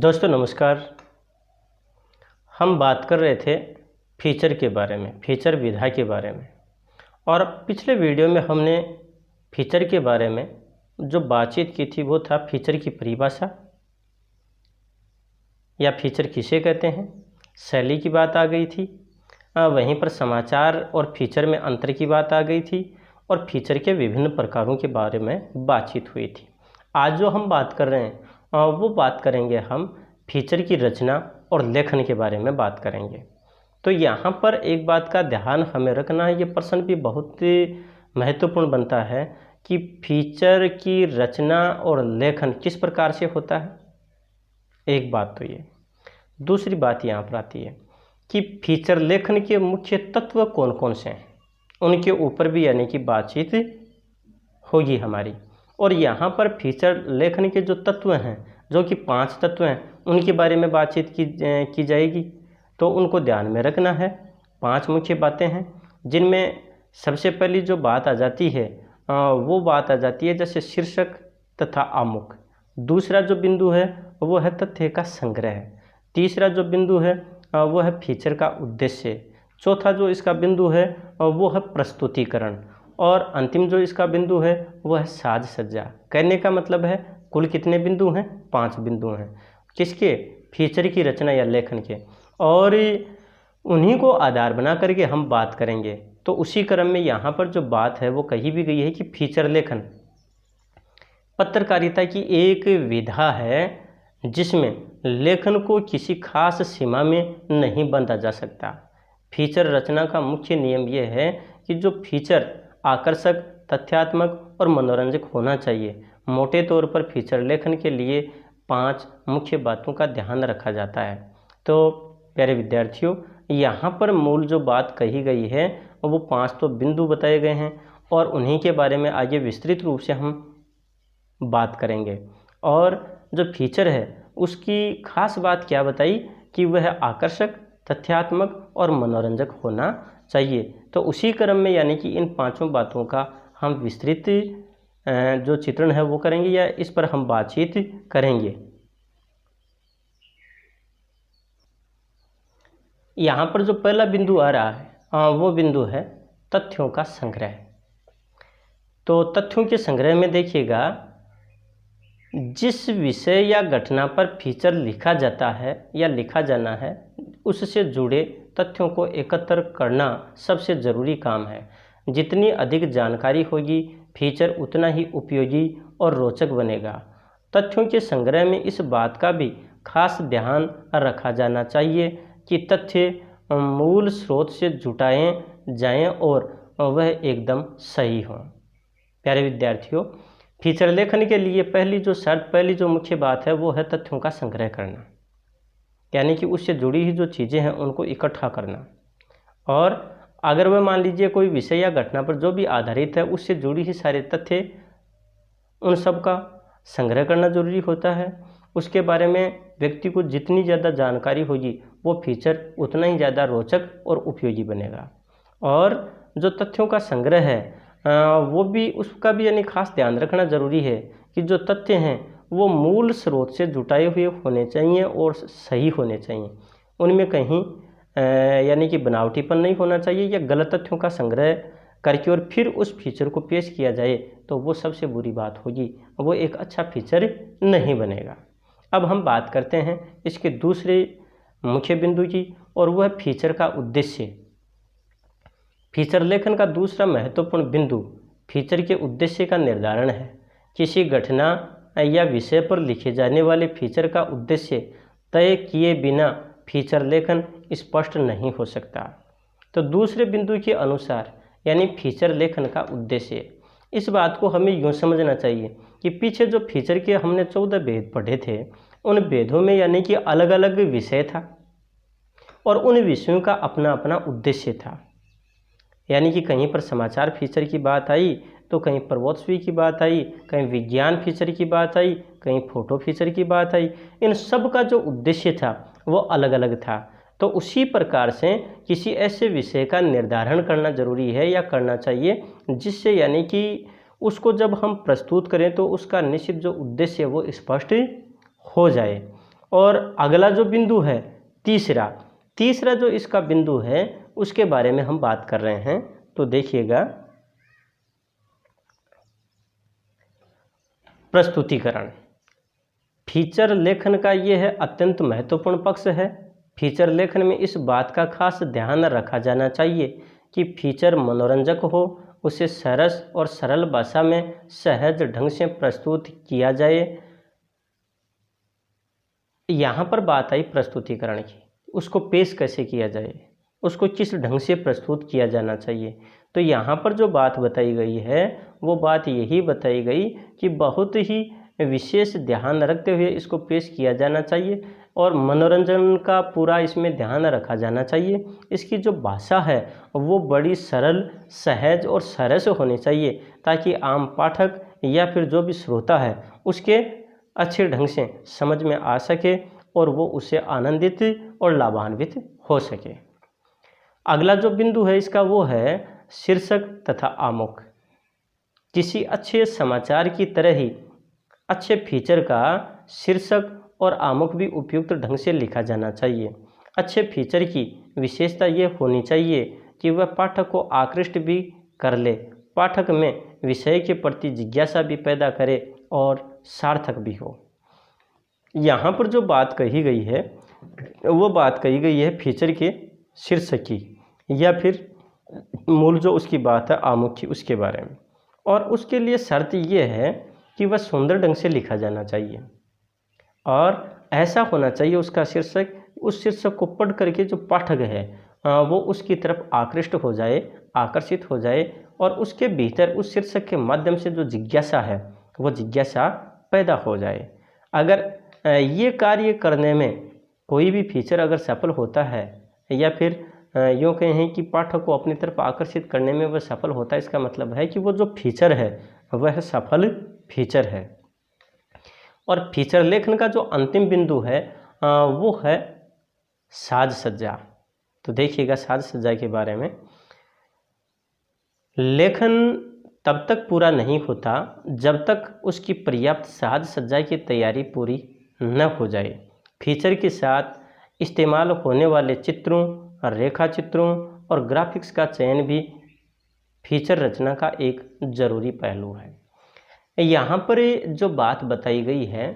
दोस्तों नमस्कार। हम बात कर रहे थे फीचर के बारे में, फीचर विधा के बारे में। और पिछले वीडियो में हमने फीचर के बारे में जो बातचीत की थी वो था फीचर की परिभाषा या फीचर किसे कहते हैं, शैली की बात आ गई थी। वहीं पर समाचार और फीचर में अंतर की बात आ गई थी और फीचर के विभिन्न प्रकारों के बारे में बातचीत हुई थी। आज जो हम बात कर रहे हैं वो बात करेंगे हम फीचर की रचना और लेखन के बारे में बात करेंगे। तो यहाँ पर एक बात का ध्यान हमें रखना है, ये प्रश्न भी बहुत महत्वपूर्ण बनता है कि फीचर की रचना और लेखन किस प्रकार से होता है। एक बात तो ये, दूसरी बात यहाँ पर आती है कि फीचर लेखन के मुख्य तत्व कौन कौन से हैं, उनके ऊपर भी यानी कि बातचीत होगी हमारी। और यहाँ पर फीचर लेखन के जो तत्व हैं, जो कि 5 तत्व हैं, उनके बारे में बातचीत की जाएगी। तो उनको ध्यान में रखना है। 5 मुख्य बातें हैं जिनमें सबसे पहली जो बात आ जाती है वो बात आ जाती है जैसे शीर्षक तथा आमुख। दूसरा जो बिंदु है वो है तथ्य का संग्रह। तीसरा जो बिंदु है वो है फीचर का उद्देश्य। चौथा जो इसका बिंदु है वो है प्रस्तुतिकरण। और अंतिम जो इसका बिंदु है वो है साज सज्जा। कहने का मतलब है कुल कितने बिंदु हैं? 5 बिंदु हैं। किसके? फीचर की रचना या लेखन के। और उन्हीं को आधार बना करके हम बात करेंगे। तो उसी क्रम में यहाँ पर जो बात है वो कही भी गई है कि फीचर लेखन पत्रकारिता की एक विधा है जिसमें लेखन को किसी खास सीमा में नहीं बांधा जा सकता। फीचर रचना का मुख्य नियम यह है कि जो फीचर आकर्षक, तथ्यात्मक और मनोरंजक होना चाहिए। मोटे तौर पर फीचर लेखन के लिए 5 मुख्य बातों का ध्यान रखा जाता है। तो प्यारे विद्यार्थियों, यहाँ पर मूल जो बात कही गई है वो 5 तो बिंदु बताए गए हैं और उन्हीं के बारे में आगे विस्तृत रूप से हम बात करेंगे। और जो फीचर है उसकी खास बात क्या बताई कि वह आकर्षक, तथ्यात्मक और मनोरंजक होना चाहिए। तो उसी क्रम में यानी कि इन 5 बातों का हम विस्तृत जो चित्रण है वो करेंगे या इस पर हम बातचीत करेंगे। यहाँ पर जो पहला बिंदु आ रहा है वो बिंदु है तथ्यों का संग्रह। तो तथ्यों के संग्रह में देखिएगा, जिस विषय या घटना पर फीचर लिखा जाता है या लिखा जाना है उससे जुड़े तथ्यों को एकत्र करना सबसे ज़रूरी काम है। जितनी अधिक जानकारी होगी फीचर उतना ही उपयोगी और रोचक बनेगा। तथ्यों के संग्रह में इस बात का भी खास ध्यान रखा जाना चाहिए कि तथ्य मूल स्रोत से जुटाए जाएं और वह एकदम सही हों। प्यारे विद्यार्थियों, फीचर लेखन के लिए पहली जो मुख्य बात है वो है तथ्यों का संग्रह करना, यानी कि उससे जुड़ी ही जो चीज़ें हैं उनको इकट्ठा करना। और अगर वह मान लीजिए कोई विषय या घटना पर जो भी आधारित है उससे जुड़ी ही सारे तथ्य, उन सब का संग्रह करना जरूरी होता है। उसके बारे में व्यक्ति को जितनी ज़्यादा जानकारी होगी वो फीचर उतना ही ज़्यादा रोचक और उपयोगी बनेगा। और जो तथ्यों का संग्रह है वो भी, उसका भी यानी खास ध्यान रखना ज़रूरी है कि जो तथ्य हैं वो मूल स्रोत से जुटाए हुए होने चाहिए और सही होने चाहिए। उनमें कहीं यानी कि बनावटीपन नहीं होना चाहिए या गलत तथ्यों का संग्रह करके और फिर उस फीचर को पेश किया जाए तो वो सबसे बुरी बात होगी, वो एक अच्छा फीचर नहीं बनेगा। अब हम बात करते हैं इसके दूसरे मुख्य बिंदु की, और वह है फीचर का उद्देश्य। फीचर लेखन का दूसरा महत्वपूर्ण बिंदु फीचर के उद्देश्य का निर्धारण है। किसी घटना या विषय पर लिखे जाने वाले फीचर का उद्देश्य तय किए बिना फीचर लेखन स्पष्ट नहीं हो सकता। तो दूसरे बिंदु के अनुसार यानी फीचर लेखन का उद्देश्य, इस बात को हमें यूँ समझना चाहिए कि पीछे जो फीचर के हमने 14 भेद पढ़े थे, उन भेदों में यानी कि अलग अलग विषय था और उन विषयों का अपना अपना उद्देश्य था। यानी कि कहीं पर समाचार फीचर की बात आई तो कहीं प्रबोधन की बात आई, कहीं विज्ञान फीचर की बात आई, कहीं फोटो फीचर की बात आई। इन सब का जो उद्देश्य था वो अलग अलग था। तो उसी प्रकार से किसी ऐसे विषय का निर्धारण करना जरूरी है या करना चाहिए जिससे यानी कि उसको जब हम प्रस्तुत करें तो उसका निश्चित जो उद्देश्य है वो स्पष्ट हो जाए। और अगला जो बिंदु है तीसरा जो इसका बिंदु है उसके बारे में हम बात कर रहे हैं। तो देखिएगा, प्रस्तुतिकरण। फीचर लेखन का ये है अत्यंत महत्वपूर्ण पक्ष है। फीचर लेखन में इस बात का खास ध्यान रखा जाना चाहिए कि फीचर मनोरंजक हो, उसे सरस और सरल भाषा में सहज ढंग से प्रस्तुत किया जाए। यहाँ पर बात आई प्रस्तुतिकरण की, उसको पेश कैसे किया जाए, उसको किस ढंग से प्रस्तुत किया जाना चाहिए। तो यहाँ पर जो बात बताई गई है वो बात यही बताई गई कि बहुत ही विशेष ध्यान रखते हुए इसको पेश किया जाना चाहिए और मनोरंजन का पूरा इसमें ध्यान रखा जाना चाहिए। इसकी जो भाषा है वो बड़ी सरल, सहज और सरस होनी चाहिए ताकि आम पाठक या फिर जो भी श्रोता है उसके अच्छे ढंग से समझ में आ सके और वो उससे आनंदित और लाभान्वित हो सके। अगला जो बिंदु है इसका वो है शीर्षक तथा आमुख। किसी अच्छे समाचार की तरह ही अच्छे फीचर का शीर्षक और आमुख भी उपयुक्त ढंग से लिखा जाना चाहिए। अच्छे फीचर की विशेषता ये होनी चाहिए कि वह पाठक को आकृष्ट भी कर ले, पाठक में विषय के प्रति जिज्ञासा भी पैदा करे और सार्थक भी हो। यहाँ पर जो बात कही गई है वो बात कही गई है फीचर के शीर्षक की या फिर मूल जो उसकी बात है आमुख की, उसके बारे में। और उसके लिए शर्त ये है कि वह सुंदर ढंग से लिखा जाना चाहिए और ऐसा होना चाहिए उसका शीर्षक, उस शीर्षक को पढ़ करके जो पाठक है वो उसकी तरफ आकृष्ट हो जाए, आकर्षित हो जाए और उसके भीतर उस शीर्षक के माध्यम से जो जिज्ञासा है वो जिज्ञासा पैदा हो जाए। अगर ये कार्य करने में कोई भी फीचर अगर सफल होता है या फिर यूँ कहें कि पाठक को अपनी तरफ आकर्षित करने में वह सफल होता है, इसका मतलब है कि वो जो फीचर है वह सफल फीचर है। और फीचर लेखन का जो अंतिम बिंदु है वो है साज सज्जा। तो देखिएगा साज सज्जा के बारे में, लेखन तब तक पूरा नहीं होता जब तक उसकी पर्याप्त साज सज्जा की तैयारी पूरी न हो जाए। फीचर के साथ इस्तेमाल होने वाले चित्रों, रेखा चित्रों और ग्राफिक्स का चयन भी फीचर रचना का एक ज़रूरी पहलू है। यहाँ पर जो बात बताई गई है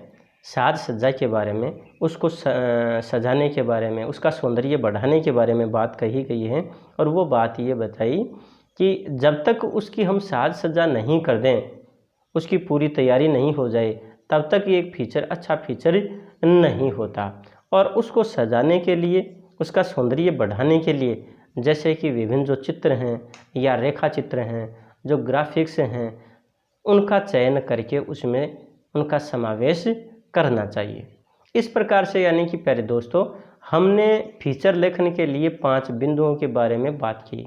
साज सज्जा के बारे में, उसको सजाने के बारे में, उसका सौंदर्य बढ़ाने के बारे में बात कही गई है और वो बात ये बताई कि जब तक उसकी हम साज सज्जा नहीं कर दें, उसकी पूरी तैयारी नहीं हो जाए, तब तक ये एक फीचर अच्छा फीचर नहीं होता। और उसको सजाने के लिए, उसका सौंदर्य बढ़ाने के लिए, जैसे कि विभिन्न जो चित्र हैं या रेखा चित्र हैं, जो ग्राफिक्स हैं, उनका चयन करके उसमें उनका समावेश करना चाहिए। इस प्रकार से यानी कि प्यारे दोस्तों, हमने फीचर लेखन के लिए 5 बिंदुओं के बारे में बात की,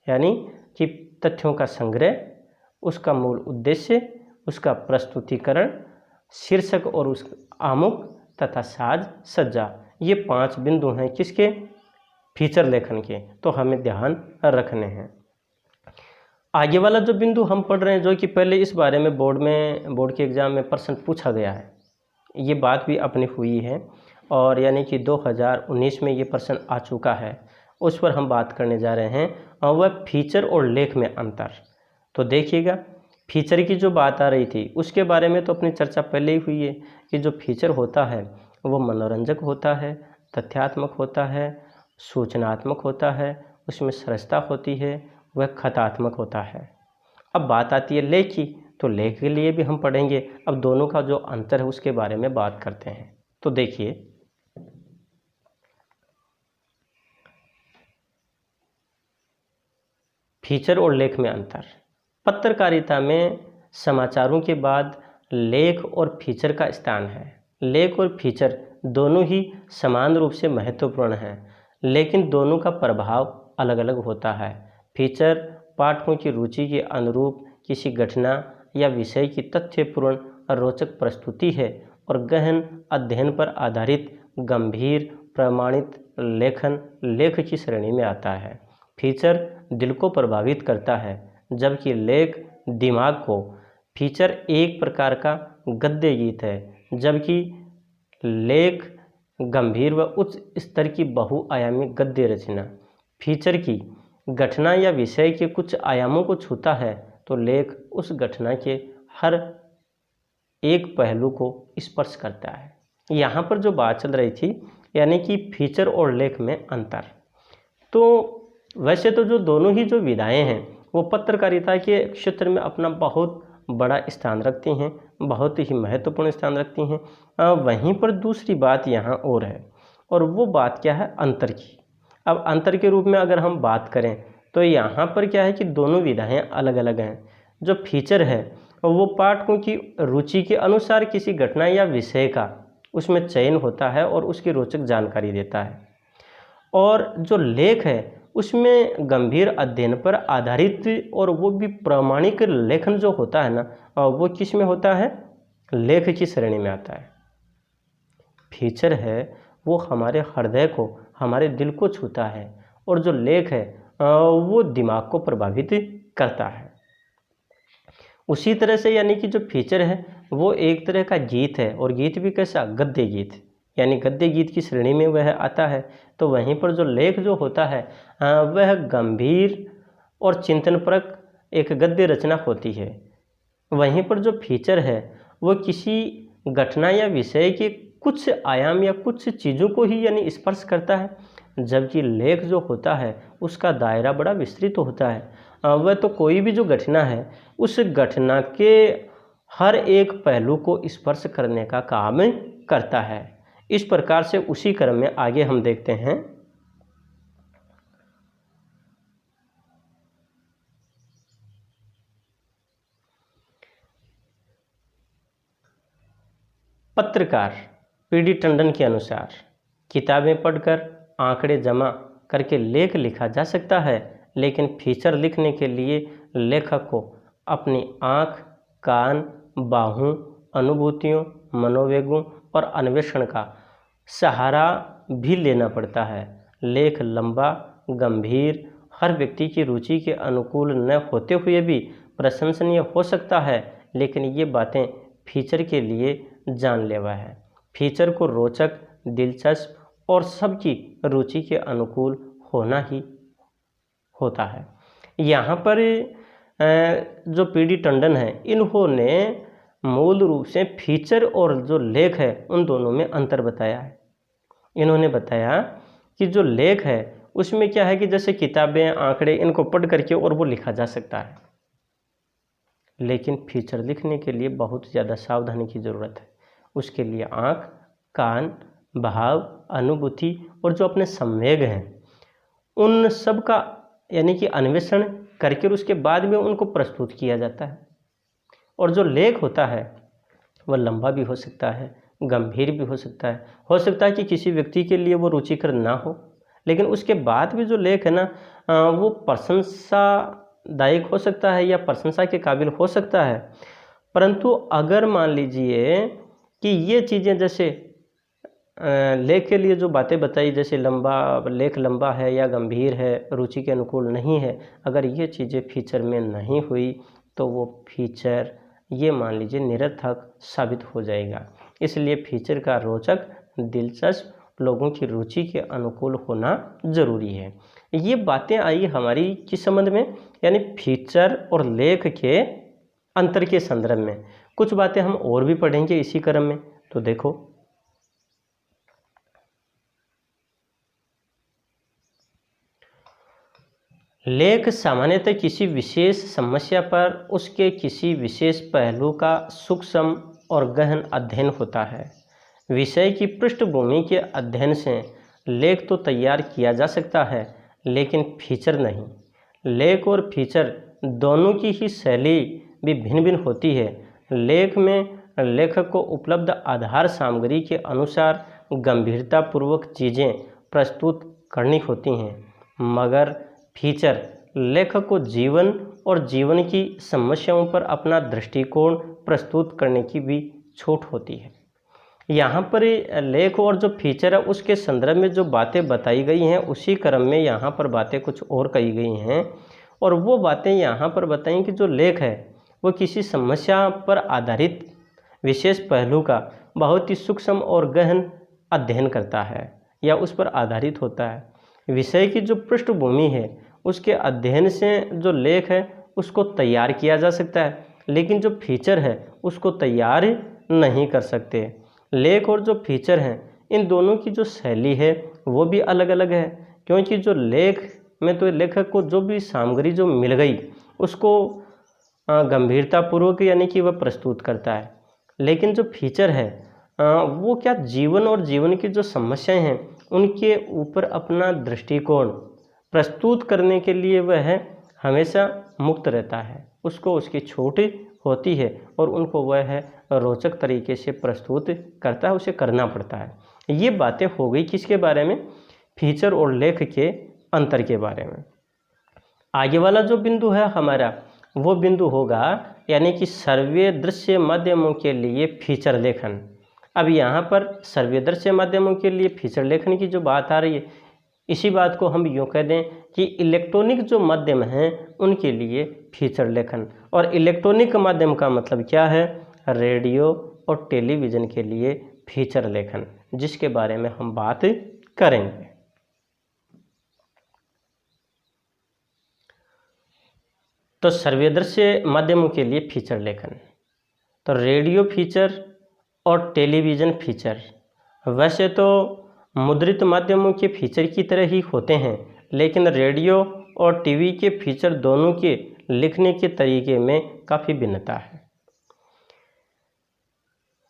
यानी कि तथ्यों का संग्रह, उसका मूल उद्देश्य, उसका प्रस्तुतिकरण, शीर्षक और उस आमुख तथा साज सज्जा। ये 5 बिंदु हैं किसके? फीचर लेखन के। तो हमें ध्यान रखने हैं। आगे वाला जो बिंदु हम पढ़ रहे हैं, जो कि पहले इस बारे में बोर्ड के एग्ज़ाम में प्रश्न पूछा गया है, ये बात भी अपनी हुई है और यानी कि 2019 में ये प्रश्न आ चुका है, उस पर हम बात करने जा रहे हैं और वह फीचर और लेख में अंतर। तो देखिएगा, फीचर की जो बात आ रही थी उसके बारे में तो अपनी चर्चा पहले ही हुई है कि जो फीचर होता है वो मनोरंजक होता है, तथ्यात्मक होता है, सूचनात्मक होता है, उसमें सरसता होती है, वह कथात्मक होता है। अब बात आती है लेख की, तो लेख के लिए भी हम पढ़ेंगे। अब दोनों का जो अंतर है उसके बारे में बात करते हैं। तो देखिए, फीचर और लेख में अंतर। पत्रकारिता में समाचारों के बाद लेख और फीचर का स्थान है। लेख और फीचर दोनों ही समान रूप से महत्वपूर्ण हैं, लेकिन दोनों का प्रभाव अलग अलग होता है। फीचर पाठकों की रुचि के अनुरूप किसी घटना या विषय की तथ्यपूर्ण और रोचक प्रस्तुति है और गहन अध्ययन पर आधारित गंभीर प्रमाणित लेखन लेख की श्रेणी में आता है। फीचर दिल को प्रभावित करता है, जबकि लेख दिमाग को। फीचर एक प्रकार का गद्य गीत है, जबकि लेख गंभीर व उच्च स्तर की बहुआयामी गद्य रचना। फीचर की घटना या विषय के कुछ आयामों को छूता है तो लेख उस घटना के हर एक पहलू को स्पर्श करता है। यहाँ पर जो बात चल रही थी यानी कि फीचर और लेख में अंतर, तो वैसे तो जो दोनों ही जो विधाएं हैं वो पत्रकारिता के क्षेत्र में अपना बहुत बड़ा स्थान रखती हैं, बहुत ही महत्वपूर्ण स्थान रखती हैं। वहीं पर दूसरी बात यहाँ और है, और वो बात क्या है, अंतर की। अब अंतर के रूप में अगर हम बात करें तो यहाँ पर क्या है कि दोनों विधाएं अलग अलग हैं। जो फीचर है वो पाठकों की रुचि के अनुसार किसी घटना या विषय का उसमें चयन होता है और उसकी रोचक जानकारी देता है, और जो लेख है उसमें गंभीर अध्ययन पर आधारित और वो भी प्रामाणिक लेखन जो होता है ना, वो किस में होता है, लेख की श्रेणी में आता है। फीचर है वो हमारे हृदय को, हमारे दिल को छूता है, और जो लेख है वो दिमाग को प्रभावित करता है। उसी तरह से यानी कि जो फीचर है वो एक तरह का गीत है, और गीत भी कैसा, गद्य गीत, यानी गद्य गीत की श्रेणी में वह आता है। तो वहीं पर जो लेख जो होता है वह गंभीर और चिंतनपरक एक गद्य रचना होती है। वहीं पर जो फीचर है वो किसी घटना या विषय के कुछ आयाम या कुछ चीज़ों को ही यानी स्पर्श करता है, जबकि लेख जो होता है उसका दायरा बड़ा विस्तृत होता है। वह तो कोई भी जो घटना है उस घटना के हर एक पहलू को स्पर्श करने का काम करता है। इस प्रकार से उसी क्रम में आगे हम देखते हैं। पत्रकार पीडी टंडन के अनुसार किताबें पढ़कर आंकड़े जमा करके लेख लिखा जा सकता है, लेकिन फीचर लिखने के लिए लेखक को अपनी आँख, कान, बाहों, अनुभूतियों, मनोवेगों और अन्वेषण का सहारा भी लेना पड़ता है। लेख लंबा, गंभीर, हर व्यक्ति की रुचि के अनुकूल न होते हुए भी प्रशंसनीय हो सकता है, लेकिन ये बातें फीचर के लिए जानलेवा है। फीचर को रोचक, दिलचस्प और सबकी रुचि के अनुकूल होना ही होता है। यहाँ पर जो पीडी टंडन है इन्होंने मूल रूप से फीचर और जो लेख है उन दोनों में अंतर बताया है। इन्होंने बताया कि जो लेख है उसमें क्या है कि जैसे किताबें, आंकड़े, इनको पढ़ करके और वो लिखा जा सकता है, लेकिन फीचर लिखने के लिए बहुत ज़्यादा सावधानी की ज़रूरत है। उसके लिए आँख, कान, भाव, अनुभूति और जो अपने संवेग हैं उन सब का यानी कि अन्वेषण करके उसके बाद में उनको प्रस्तुत किया जाता है। और जो लेख होता है वह लंबा भी हो सकता है, गंभीर भी हो सकता है। हो सकता है कि किसी व्यक्ति के लिए वो रुचिकर ना हो, लेकिन उसके बाद भी जो लेख है ना वो प्रशंसादायक हो सकता है या प्रशंसा के काबिल हो सकता है। परंतु अगर मान लीजिए कि ये चीज़ें जैसे लेख के लिए जो बातें बताई, जैसे लेख लंबा है या गंभीर है, रुचि के अनुकूल नहीं है, अगर ये चीज़ें फीचर में नहीं हुई तो वो फीचर ये मान लीजिए निरर्थक साबित हो जाएगा। इसलिए फीचर का रोचक, दिलचस्प, लोगों की रुचि के अनुकूल होना ज़रूरी है। ये बातें आई हमारी किस संबंध में, यानी फीचर और लेख के अंतर के संदर्भ में। कुछ बातें हम और भी पढ़ेंगे इसी क्रम में, तो देखो। लेख सामान्यतः किसी विशेष समस्या पर उसके किसी विशेष पहलू का सूक्ष्म और गहन अध्ययन होता है। विषय की पृष्ठभूमि के अध्ययन से लेख तो तैयार किया जा सकता है, लेकिन फीचर नहीं। लेख और फीचर दोनों की ही शैली भी भिन्न भिन्न होती है। लेख में लेखक को उपलब्ध आधार सामग्री के अनुसार गंभीरतापूर्वक चीज़ें प्रस्तुत करनी होती हैं, मगर फीचर लेखक को जीवन और जीवन की समस्याओं पर अपना दृष्टिकोण प्रस्तुत करने की भी छूट होती है। यहाँ पर लेख और जो फीचर है उसके संदर्भ में जो बातें बताई गई हैं उसी क्रम में यहाँ पर बातें कुछ और कही गई हैं, और वो बातें यहाँ पर बताई कि जो लेख है वो किसी समस्या पर आधारित विशेष पहलू का बहुत ही सूक्ष्म और गहन अध्ययन करता है या उस पर आधारित होता है। विषय की जो पृष्ठभूमि है उसके अध्ययन से जो लेख है उसको तैयार किया जा सकता है, लेकिन जो फीचर है उसको तैयार नहीं कर सकते। लेख और जो फीचर हैं इन दोनों की जो शैली है वो भी अलग अलग है, क्योंकि जो लेख में तो लेखक को जो भी सामग्री जो मिल गई उसको गंभीरतापूर्वक यानी कि वह प्रस्तुत करता है, लेकिन जो फीचर है वो क्या जीवन और जीवन की जो समस्याएं हैं उनके ऊपर अपना दृष्टिकोण प्रस्तुत करने के लिए वह हमेशा मुक्त रहता है। उसको उसकी छूट होती है और उनको वह रोचक तरीके से प्रस्तुत करता है, उसे करना पड़ता है। ये बातें हो गई किसके बारे में, फीचर और लेख के अंतर के बारे में। आगे वाला जो बिंदु है हमारा वो बिंदु होगा यानी कि सर्वे दृश्य माध्यमों के लिए फीचर लेखन। अब यहाँ पर सर्वे दृश्य माध्यमों के लिए फीचर लेखन की जो बात आ रही है, इसी बात को हम यूँ कह दें कि इलेक्ट्रॉनिक जो माध्यम हैं उनके लिए फीचर लेखन। और इलेक्ट्रॉनिक माध्यम का मतलब क्या है, रेडियो और टेलीविज़न के लिए फीचर लेखन, जिसके बारे में हम बात करेंगे। तो सर्वेदृश्य माध्यमों के लिए फीचर लेखन, तो रेडियो फीचर और टेलीविज़न फीचर वैसे तो मुद्रित माध्यमों के फीचर की तरह ही होते हैं, लेकिन रेडियो और टीवी के फीचर दोनों के लिखने के तरीके में काफ़ी भिन्नता है।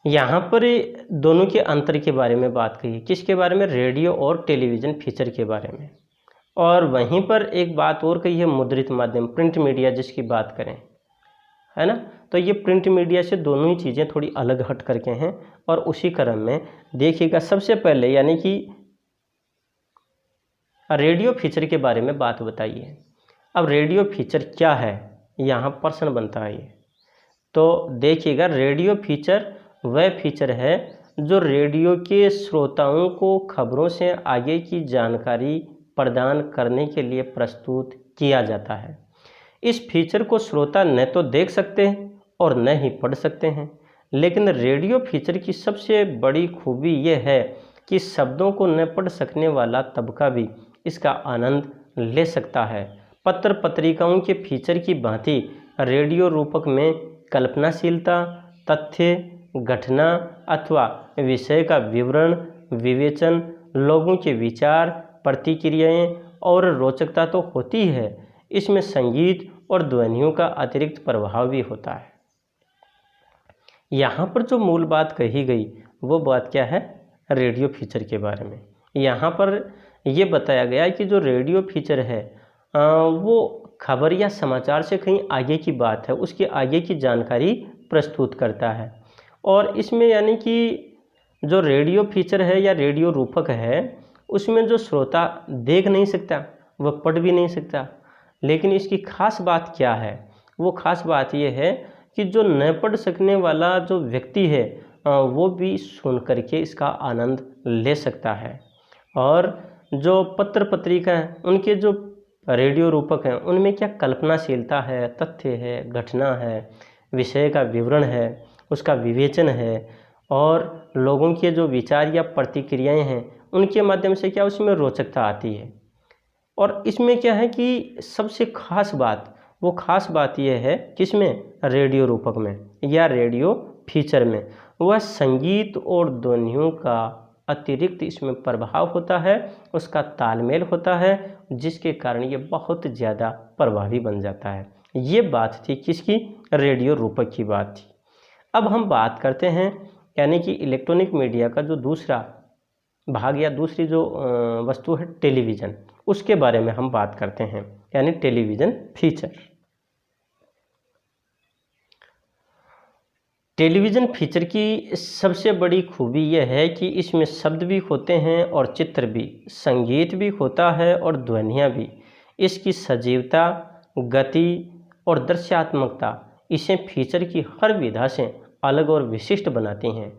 यहाँ पर दोनों के अंतर के बारे में बात कही, किसके बारे में, रेडियो और टेलीविज़न फीचर के बारे में। और वहीं पर एक बात और कही है मुद्रित माध्यम, प्रिंट मीडिया जिसकी बात करें, है ना। तो ये प्रिंट मीडिया से दोनों ही चीज़ें थोड़ी अलग हट करके हैं। और उसी क्रम में देखिएगा सबसे पहले यानी कि रेडियो फीचर के बारे में बात बताइए। अब रेडियो फीचर क्या है, यहाँ प्रश्न बनता है ये। तो देखिएगा रेडियो फीचर वह फीचर है जो रेडियो के श्रोताओं को खबरों से आगे की जानकारी प्रदान करने के लिए प्रस्तुत किया जाता है। इस फीचर को श्रोता न तो देख सकते हैं और न ही पढ़ सकते हैं, लेकिन रेडियो फीचर की सबसे बड़ी खूबी यह है कि शब्दों को न पढ़ सकने वाला तबका भी इसका आनंद ले सकता है। पत्र पत्रिकाओं के फीचर की भांति रेडियो रूपक में कल्पनाशीलता, तथ्य, घटना अथवा विषय का विवरण, विवेचन, लोगों के विचार, प्रतिक्रियाएं और रोचकता तो होती है, इसमें संगीत और ध्वनियों का अतिरिक्त प्रभाव भी होता है। यहाँ पर जो मूल बात कही गई वो बात क्या है, रेडियो फीचर के बारे में। यहाँ पर ये बताया गया है कि जो रेडियो फीचर है वो खबर या समाचार से कहीं आगे की बात है, उसके आगे की जानकारी प्रस्तुत करता है। और इसमें यानी कि जो रेडियो फीचर है या रेडियो रूपक है उसमें जो श्रोता देख नहीं सकता, वह पढ़ भी नहीं सकता, लेकिन इसकी खास बात क्या है, वो खास बात ये है कि जो न पढ़ सकने वाला जो व्यक्ति है वो भी सुन करके इसका आनंद ले सकता है। और जो पत्र पत्रिका हैं उनके जो रेडियो रूपक हैं उनमें क्या कल्पनाशीलता है, तथ्य है, घटना है, विषय का विवरण है, उसका विवेचन है, और लोगों के जो विचार या प्रतिक्रियाएं हैं उनके माध्यम से क्या उसमें रोचकता आती है। और इसमें क्या है कि सबसे खास बात, वो खास बात यह है किसमें, रेडियो रूपक में या रेडियो फीचर में, वह संगीत और ध्वनियों का अतिरिक्त इसमें प्रभाव होता है, उसका तालमेल होता है, जिसके कारण ये बहुत ज़्यादा प्रभावी बन जाता है। ये बात थी किसकी, रेडियो रूपक की बात थी। अब हम बात करते हैं यानी कि इलेक्ट्रॉनिक मीडिया का जो दूसरा भाग या दूसरी जो वस्तु है टेलीविज़न, उसके बारे में हम बात करते हैं, यानी टेलीविज़न फीचर। टेलीविज़न फीचर की सबसे बड़ी खूबी यह है कि इसमें शब्द भी होते हैं और चित्र भी, संगीत भी होता है और ध्वनियाँ भी। इसकी सजीवता, गति और दृश्यात्मकता इसे फीचर की हर विधा से अलग और विशिष्ट बनाती हैं।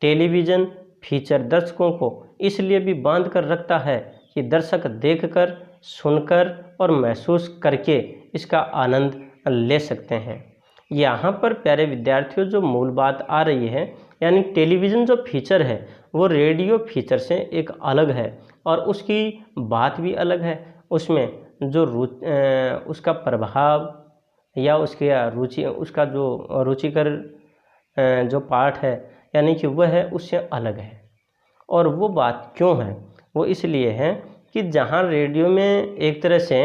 टेलीविज़न फीचर दर्शकों को इसलिए भी बांध कर रखता है कि दर्शक देखकर, सुनकर और महसूस करके इसका आनंद ले सकते हैं। यहाँ पर प्यारे विद्यार्थियों जो मूल बात आ रही है, यानी टेलीविज़न जो फीचर है वो रेडियो फीचर से एक अलग है और उसकी बात भी अलग है। उसमें जो उसका प्रभाव या उसके रुचि, उसका जो रुचिकर जो पार्ट है यानी कि वह है उससे अलग है। और वो बात क्यों है? वो इसलिए है कि जहाँ रेडियो में एक तरह से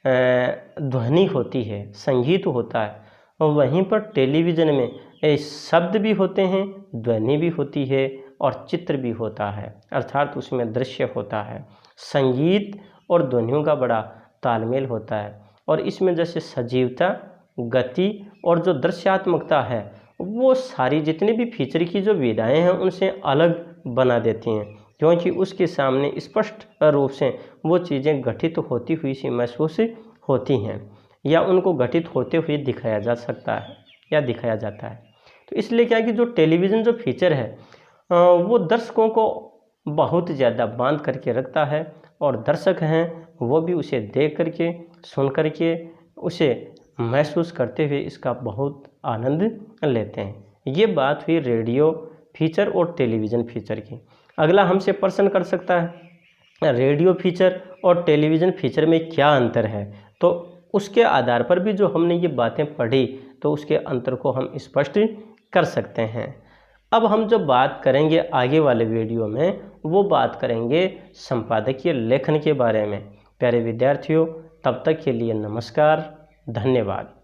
ध्वनि होती है, संगीत होता है, और वहीं पर टेलीविज़न में शब्द भी होते हैं, ध्वनि भी होती है और चित्र भी होता है, अर्थात उसमें दृश्य होता है। संगीत और ध्वनियों का बड़ा तालमेल होता है और इसमें जैसे सजीवता, गति और जो दृश्यात्मकता है वो सारी जितने भी फीचर की जो विधाएँ हैं उनसे अलग बना देती हैं, क्योंकि उसके सामने स्पष्ट रूप से वो चीज़ें घटित होती हुई सी महसूस होती हैं या उनको घटित होते हुए दिखाया जा सकता है या दिखाया जाता है। तो इसलिए क्या है कि जो टेलीविज़न जो फीचर है वो दर्शकों को बहुत ज़्यादा बांध करके रखता है और दर्शक हैं वो भी उसे देख करके, सुन करके, उसे महसूस करते हुए इसका बहुत आनंद लेते हैं। ये बात हुई रेडियो फीचर और टेलीविज़न फीचर की। अगला हमसे प्रश्न कर सकता है रेडियो फीचर और टेलीविज़न फीचर में क्या अंतर है? तो उसके आधार पर भी जो हमने ये बातें पढ़ी तो उसके अंतर को हम स्पष्ट कर सकते हैं। अब हम जो बात करेंगे आगे वाले वीडियो में वो बात करेंगे संपादकीय लेखन के बारे में। प्यारे विद्यार्थियों, तब तक के लिए नमस्कार, धन्यवाद।